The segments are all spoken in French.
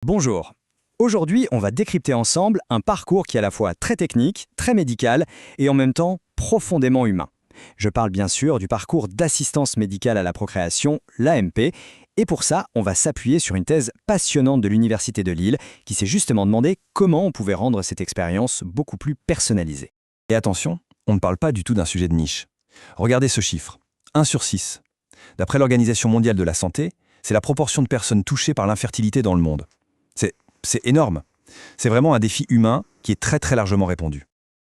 Bonjour. Aujourd'hui, on va décrypter ensemble un parcours qui est à la fois très technique, très médical et en même temps profondément humain. Je parle bien sûr du parcours d'assistance médicale à la procréation, l'AMP, et pour ça, on va s'appuyer sur une thèse passionnante de l'Université de Lille qui s'est justement demandé comment on pouvait rendre cette expérience beaucoup plus personnalisée. Et attention, on ne parle pas du tout d'un sujet de niche. Regardez ce chiffre, 1 sur 6. D'après l'Organisation mondiale de la santé, c'est la proportion de personnes touchées par l'infertilité dans le monde. C'est énorme. C'est vraiment un défi humain qui est très largement répandu.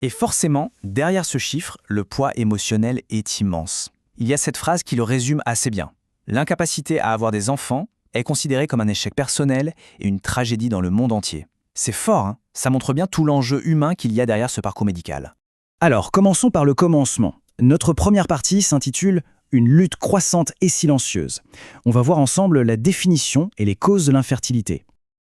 Et forcément, derrière ce chiffre, le poids émotionnel est immense. Il y a cette phrase qui le résume assez bien. L'incapacité à avoir des enfants est considérée comme un échec personnel et une tragédie dans le monde entier. C'est fort, hein? Ça montre bien tout l'enjeu humain qu'il y a derrière ce parcours médical. Alors, commençons par le commencement. Notre première partie s'intitule « Une lutte croissante et silencieuse ». On va voir ensemble la définition et les causes de l'infertilité.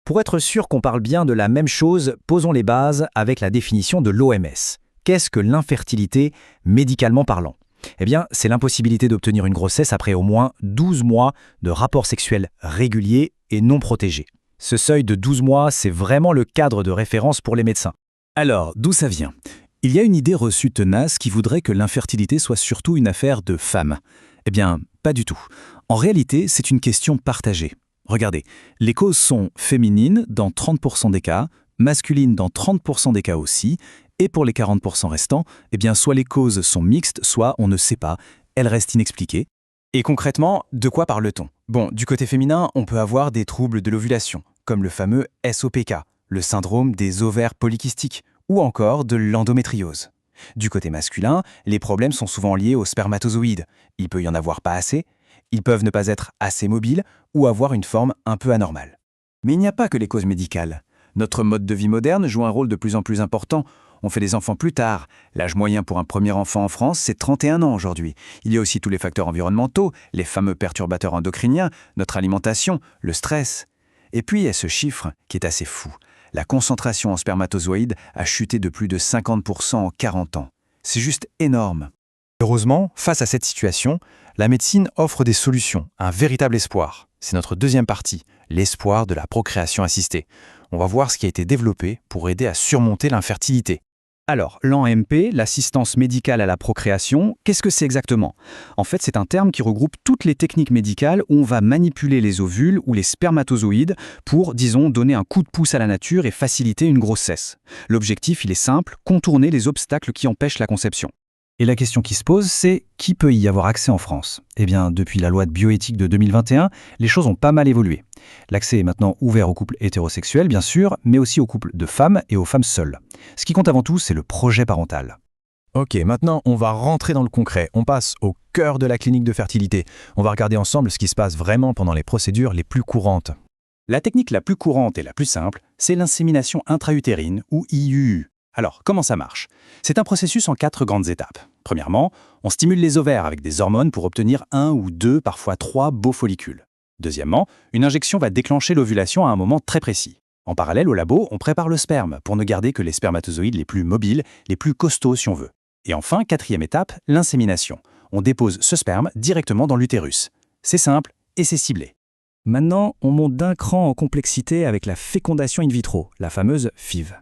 Pour être sûr qu'on parle bien de la même chose, posons les bases avec la définition de l'OMS. Qu'est-ce que l'infertilité, médicalement parlant? Eh bien, c'est l'impossibilité d'obtenir une grossesse après au moins 12 mois de rapports sexuels réguliers et non protégés. Ce seuil de 12 mois, c'est vraiment le cadre de référence pour les médecins. Alors, d'où ça vient? Il y a une idée reçue tenace qui voudrait que l'infertilité soit surtout une affaire de femmes. Eh bien, pas du tout. En réalité, c'est une question partagée. Regardez, les causes sont féminines dans 30% des cas, masculines dans 30% des cas aussi, et pour les 40% restants, eh bien soit les causes sont mixtes, soit on ne sait pas, elles restent inexpliquées. Et concrètement, de quoi parle-t-on? Bon, du côté féminin, on peut avoir des troubles de l'ovulation, comme le fameux SOPK, le syndrome des ovaires polykystiques, ou encore de l'endométriose. Du côté masculin, les problèmes sont souvent liés aux spermatozoïdes. Il peut y en avoir pas assez, ils peuvent ne pas être assez mobiles ou avoir une forme un peu anormale. Mais il n'y a pas que les causes médicales. Notre mode de vie moderne joue un rôle de plus en plus important. On fait des enfants plus tard. L'âge moyen pour un premier enfant en France, c'est 31 ans aujourd'hui. Il y a aussi tous les facteurs environnementaux, les fameux perturbateurs endocriniens, notre alimentation, le stress. Et puis il y a ce chiffre qui est assez fou. La concentration en spermatozoïdes a chuté de plus de 50% en 40 ans. C'est juste énorme. Heureusement, face à cette situation, la médecine offre des solutions, un véritable espoir. C'est notre deuxième partie, l'espoir de la procréation assistée. On va voir ce qui a été développé pour aider à surmonter l'infertilité. Alors, l'AMP, l'assistance médicale à la procréation, qu'est-ce que c'est exactement? En fait, c'est un terme qui regroupe toutes les techniques médicales où on va manipuler les ovules ou les spermatozoïdes pour, disons, donner un coup de pouce à la nature et faciliter une grossesse. L'objectif, il est simple, contourner les obstacles qui empêchent la conception. Et la question qui se pose, c'est qui peut y avoir accès en France? Eh bien, depuis la loi de bioéthique de 2021, les choses ont pas mal évolué. L'accès est maintenant ouvert aux couples hétérosexuels, bien sûr, mais aussi aux couples de femmes et aux femmes seules. Ce qui compte avant tout, c'est le projet parental. Ok, maintenant on va rentrer dans le concret. On passe au cœur de la clinique de fertilité. On va regarder ensemble ce qui se passe vraiment pendant les procédures les plus courantes. La technique la plus courante et la plus simple, c'est l'insémination intra-utérine ou IUU. Alors, comment ça marche? C'est un processus en 4 grandes étapes. Premièrement, on stimule les ovaires avec des hormones pour obtenir 1 ou 2, parfois 3 beaux follicules. Deuxièmement, une injection va déclencher l'ovulation à un moment très précis. En parallèle au labo, on prépare le sperme pour ne garder que les spermatozoïdes les plus mobiles, les plus costauds si on veut. Et enfin, 4e étape, l'insémination. On dépose ce sperme directement dans l'utérus. C'est simple et c'est ciblé. Maintenant, on monte d'un cran en complexité avec la fécondation in vitro, la fameuse FIV.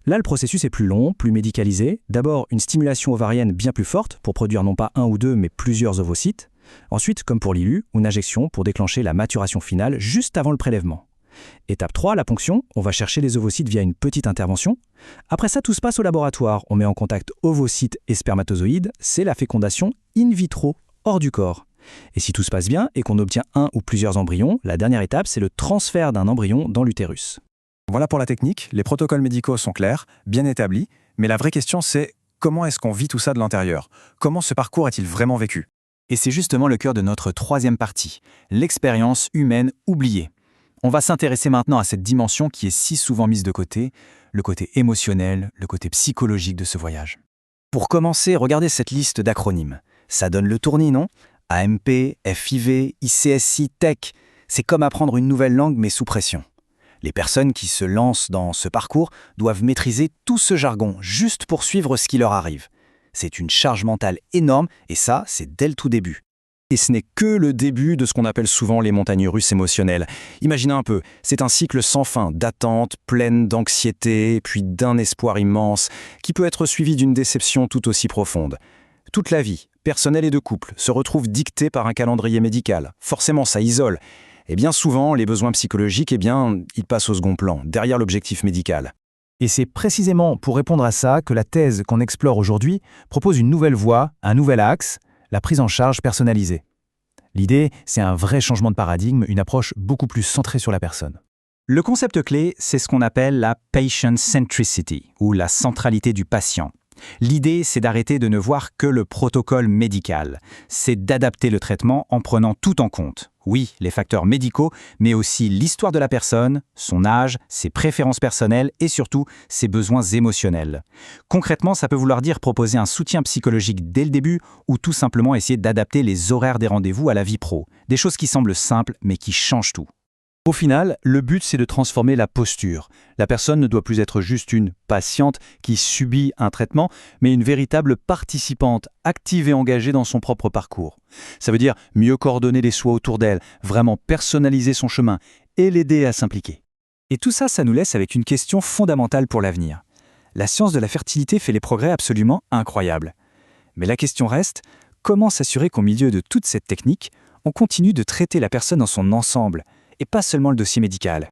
Là, le processus est plus long, plus médicalisé. D'abord, une stimulation ovarienne bien plus forte pour produire non pas 1 ou 2, mais plusieurs ovocytes. Ensuite, comme pour l'ILU, une injection pour déclencher la maturation finale juste avant le prélèvement. Étape 3, la ponction. On va chercher les ovocytes via une petite intervention. Après ça, tout se passe au laboratoire. On met en contact ovocytes et spermatozoïdes. C'est la fécondation in vitro, hors du corps. Et si tout se passe bien et qu'on obtient un ou plusieurs embryons, la dernière étape, c'est le transfert d'un embryon dans l'utérus. Voilà pour la technique, les protocoles médicaux sont clairs, bien établis, mais la vraie question c'est comment est-ce qu'on vit tout ça de l'intérieur? Comment ce parcours est-il vraiment vécu? Et c'est justement le cœur de notre 3e partie, l'expérience humaine oubliée. On va s'intéresser maintenant à cette dimension qui est si souvent mise de côté, le côté émotionnel, le côté psychologique de ce voyage. Pour commencer, regardez cette liste d'acronymes. Ça donne le tournis, non? AMP, FIV, ICSI, TEC. C'est comme apprendre une nouvelle langue mais sous pression. Les personnes qui se lancent dans ce parcours doivent maîtriser tout ce jargon juste pour suivre ce qui leur arrive. C'est une charge mentale énorme et ça, c'est dès le tout début. Et ce n'est que le début de ce qu'on appelle souvent les montagnes russes émotionnelles. Imaginez un peu, c'est un cycle sans fin d'attente, pleine d'anxiété, puis d'un espoir immense, qui peut être suivi d'une déception tout aussi profonde. Toute la vie, personnelle et de couple, se retrouve dictée par un calendrier médical. Forcément, ça isole. Et bien souvent, les besoins psychologiques, ils passent au second plan, derrière l'objectif médical. Et c'est précisément pour répondre à ça que la thèse qu'on explore aujourd'hui propose une nouvelle voie, un nouvel axe, la prise en charge personnalisée. L'idée, c'est un vrai changement de paradigme, une approche beaucoup plus centrée sur la personne. Le concept clé, c'est ce qu'on appelle la patient centricity, ou la centralité du patient. L'idée, c'est d'arrêter de ne voir que le protocole médical. C'est d'adapter le traitement en prenant tout en compte. Oui, les facteurs médicaux, mais aussi l'histoire de la personne, son âge, ses préférences personnelles et surtout ses besoins émotionnels. Concrètement, ça peut vouloir dire proposer un soutien psychologique dès le début ou tout simplement essayer d'adapter les horaires des rendez-vous à la vie pro. Des choses qui semblent simples mais qui changent tout. Au final, le but, c'est de transformer la posture. La personne ne doit plus être juste une patiente qui subit un traitement, mais une véritable participante, active et engagée dans son propre parcours. Ça veut dire mieux coordonner les soins autour d'elle, vraiment personnaliser son chemin et l'aider à s'impliquer. Et tout ça, ça nous laisse avec une question fondamentale pour l'avenir. La science de la fertilité fait des progrès absolument incroyables. Mais la question reste, comment s'assurer qu'au milieu de toute cette technique, on continue de traiter la personne dans son ensemble, et pas seulement le dossier médical?